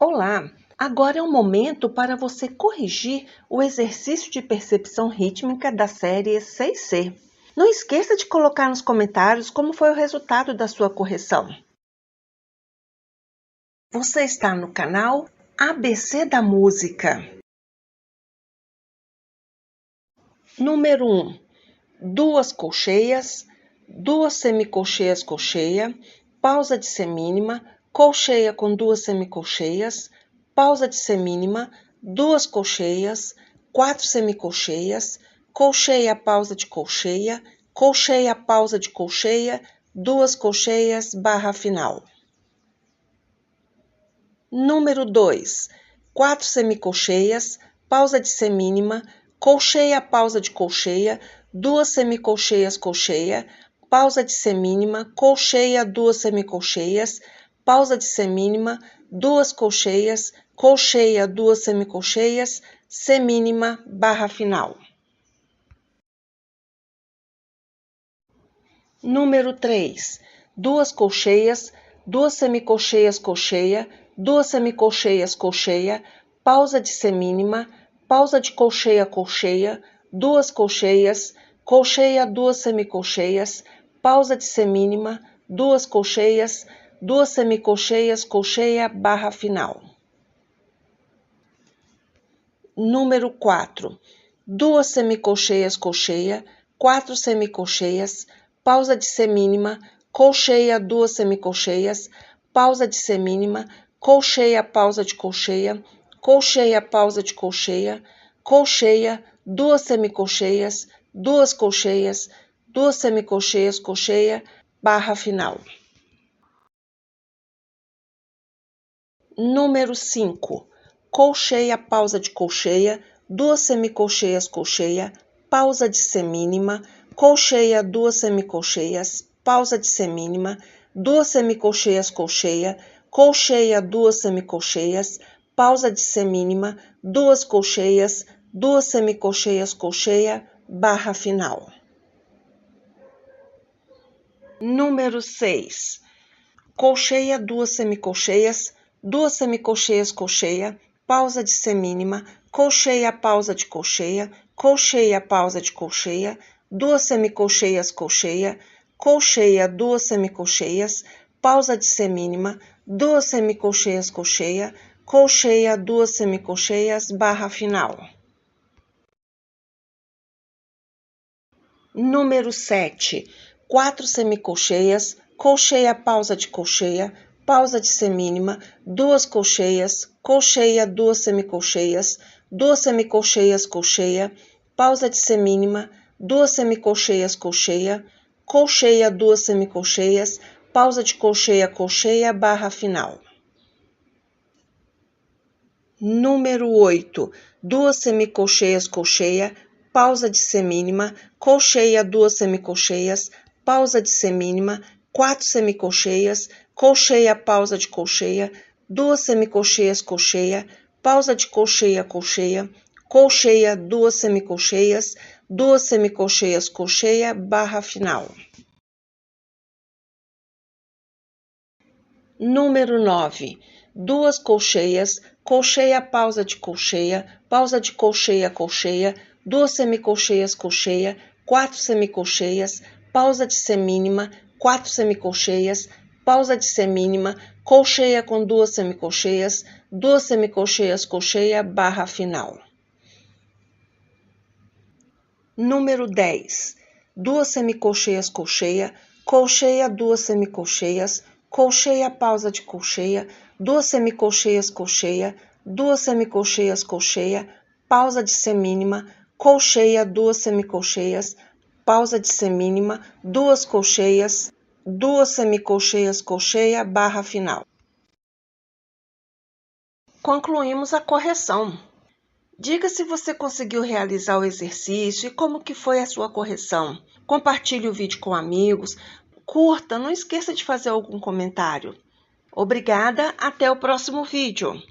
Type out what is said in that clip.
Olá! Agora é o momento para você corrigir o exercício de percepção rítmica da série 6C. Não esqueça de colocar nos comentários como foi o resultado da sua correção. Você está no canal ABC da Música. Número 1. Duas colcheias, duas semicolcheias, colcheia, pausa de semínima, colcheia com duas semicolcheias, pausa de semínima, duas colcheias, quatro semicolcheias, colcheia, pausa de colcheia, colcheia, pausa de colcheia, duas colcheias, barra final. Número 2. Quatro semicolcheias, pausa de semínima, colcheia, pausa de colcheia, duas semicolcheias, colcheia, pausa de semínima, colcheia, duas semicolcheias, pausa de semínima, duas colcheias, colcheia, duas semicolcheias, semínima, barra final. Número 3. Duas colcheias, duas semicolcheias, colcheia, duas semicolcheias, colcheia, pausa de semínima, pausa de colcheia, colcheia, duas colcheias, colcheia, duas semicolcheias, pausa de semínima, duas colcheias, duas semicolcheias, colcheia, barra final. Número 4. Duas semicolcheias, colcheia, quatro semicolcheias, pausa de semínima, colcheia, duas semicolcheias, pausa de semínima, colcheia, pausa de colcheia, colcheia, pausa de colcheia, colcheia, duas semicolcheias, duas colcheias, duas semicolcheias, colcheia, barra final. Número 5. Colcheia, pausa de colcheia, duas semicolcheias, colcheia, pausa de semínima, colcheia, duas semicolcheias, pausa de semínima, duas semicolcheias, colcheia, colcheia, duas semicolcheias, pausa de semínima, duas colcheias, duas semicolcheias, colcheia, barra final. Número 6. Colcheia, duas semicolcheias, duas semicolcheias, colcheia, pausa de semínima, colcheia, pausa de colcheia, colcheia, pausa de colcheia, duas semicolcheias, colcheia, colcheia, duas semicolcheias, pausa de semínima, duas semicolcheias, colcheia, colcheia, duas semicolcheias, barra final. Número 7. Quatro semicolcheias, colcheia, pausa de colcheia, pausa de semínima, duas colcheias, colcheia, duas semicolcheias, colcheia, pausa de semínima, duas semicolcheias, colcheia, colcheia, duas semicolcheias, pausa de colcheia, colcheia, barra final. Número 8. Duas semicolcheias, colcheia, pausa de semínima, colcheia, duas semicolcheias, pausa de semínima, quatro semicolcheias, colcheia, pausa de colcheia, duas semicolcheias, colcheia, pausa de colcheia, colcheia, colcheia, duas semicolcheias, colcheia, barra final. Número 9. Duas colcheias, colcheia, pausa de colcheia, colcheia, duas semicolcheias, colcheia, quatro semicolcheias, pausa de semínima, quatro semicolcheias, pausa de semínima, colcheia com duas semicolcheias, colcheia, barra final. Número 10. Duas semicolcheias, colcheia, colcheia, duas semicolcheias, colcheia, pausa de colcheia, duas semicolcheias, colcheia, colcheia, pausa de semínima, colcheia, duas semicolcheias, pausa de semínima, duas colcheias, semicolcheias, colcheia, barra final. Concluímos a correção. Diga se você conseguiu realizar o exercício e como que foi a sua correção. Compartilhe o vídeo com amigos, curta, não esqueça de fazer algum comentário. Obrigada, até o próximo vídeo.